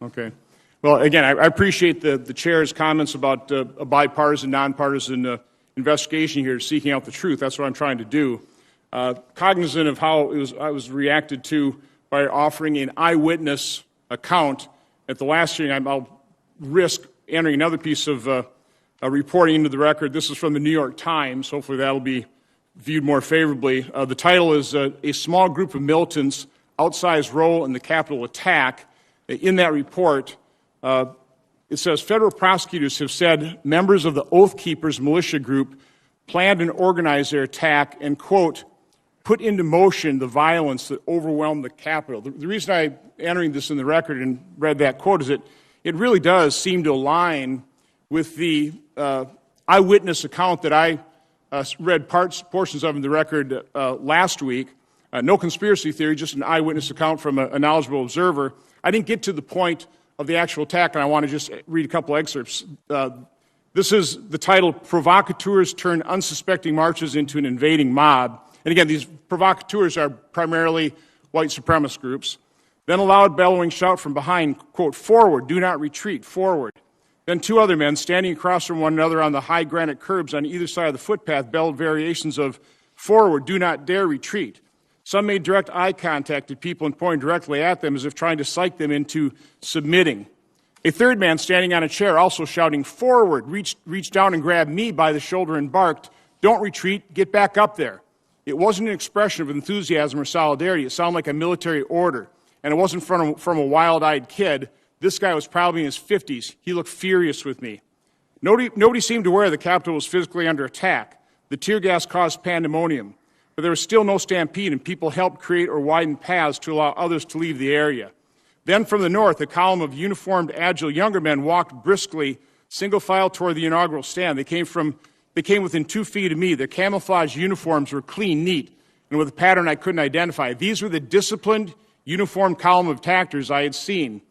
Okay. Well, again, I appreciate the chair's comments about a bipartisan, nonpartisan investigation here, seeking out the truth. That's what I'm trying to do. Cognizant of how I was reacted to by offering an eyewitness account at the last hearing, I'll risk entering another piece of reporting into the record. This is from the New York Times. Hopefully that'll be viewed more favorably. The title is A Small Group of Militants, Outsized Role in the Capitol Attack. In that report, it says federal prosecutors have said members of the Oath Keepers militia group planned and organized their attack and, quote, put into motion the violence that overwhelmed the Capitol. The reason I'm entering this in the record and read that quote is that it really does seem to align with the eyewitness account that I read portions of in the record last week. No conspiracy theory, just an eyewitness account from a knowledgeable observer. I didn't get to the point of the actual attack, and I want to just read a couple excerpts. This is the title, Provocateurs Turn Unsuspecting Marches into an Invading Mob. And again, these provocateurs are primarily white supremacist groups. Then a loud bellowing shout from behind, quote, forward, do not retreat, forward. Then two other men standing across from one another on the high granite curbs on either side of the footpath bellowed variations of forward, do not dare retreat. Some made direct eye contact at people and pointed directly at them as if trying to psych them into submitting. A third man standing on a chair also shouting, forward, reached down and grabbed me by the shoulder and barked, don't retreat, get back up there. It wasn't an expression of enthusiasm or solidarity. It sounded like a military order. And it wasn't from a wild-eyed kid. This guy was probably in his 50s. He looked furious with me. Nobody seemed aware the Capitol was physically under attack. The tear gas caused pandemonium. But there was still no stampede, and people helped create or widen paths to allow others to leave the area. Then from the north, a column of uniformed, agile younger men walked briskly, single file toward the inaugural stand. They came within 2 feet of me. Their camouflage uniforms were clean, neat, and with a pattern I couldn't identify. These were the disciplined, uniformed column of attackers I had seen.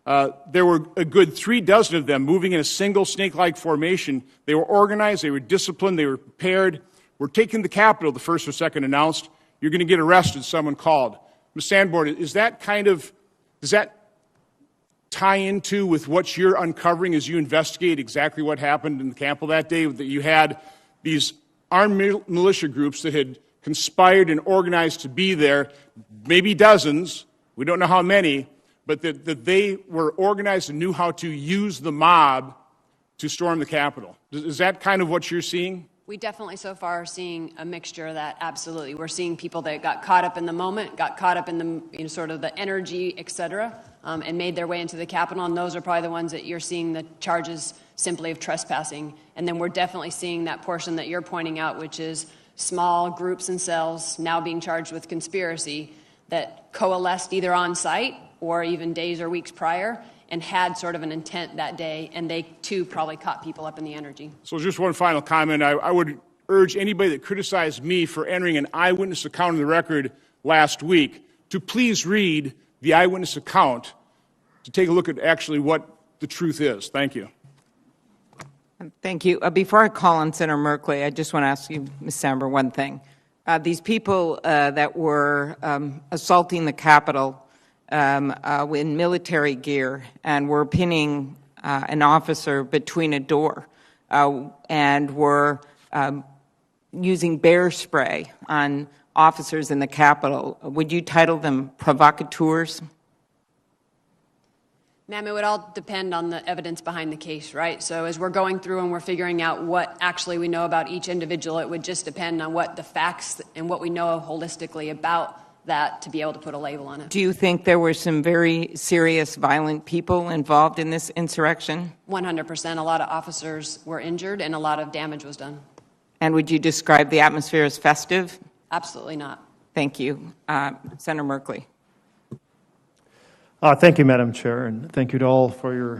There were a good 3 dozen of them moving in a single snake-like formation. They were organized, they were disciplined, they were prepared. We're taking the Capitol, the first or second announced. You're going to get arrested, someone called. Ms. Sandborn, does that tie into with what you're uncovering as you investigate exactly what happened in the Capitol that day, that you had these armed militia groups that had conspired and organized to be there, maybe dozens, we don't know how many, but that they were organized and knew how to use the mob to storm the Capitol? Is that kind of what you're seeing? We definitely so far are seeing a mixture of that, absolutely. We're seeing people that got caught up in the moment, got caught up in the sort of the energy, et cetera, and made their way into the Capitol, and those are probably the ones that you're seeing the charges simply of trespassing. And then we're definitely seeing that portion that you're pointing out, which is small groups and cells now being charged with conspiracy that coalesced either on site or even days or weeks prior and had sort of an intent that day, and they, too, probably caught people up in the energy. So just one final comment. I would urge anybody that criticized me for entering an eyewitness account in the record last week to please read the eyewitness account to take a look at actually what the truth is. Thank you. Thank you. Before I call on Senator Merkley, I just want to ask you, Ms. Samber, one thing. These people that were assaulting the Capitol in military gear and were pinning an officer between a door and were using bear spray on officers in the Capitol, would you title them provocateurs? Ma'am, it would all depend on the evidence behind the case, right? So as we're going through and we're figuring out what actually we know about each individual, it would just depend on what the facts and what we know holistically about that to be able to put a label on it. Do you think there were some very serious, violent people involved in this insurrection? 100%. A lot of officers were injured and a lot of damage was done. And would you describe the atmosphere as festive? Absolutely not. Thank you. Senator Merkley. Thank you, Madam Chair, and thank you to all for your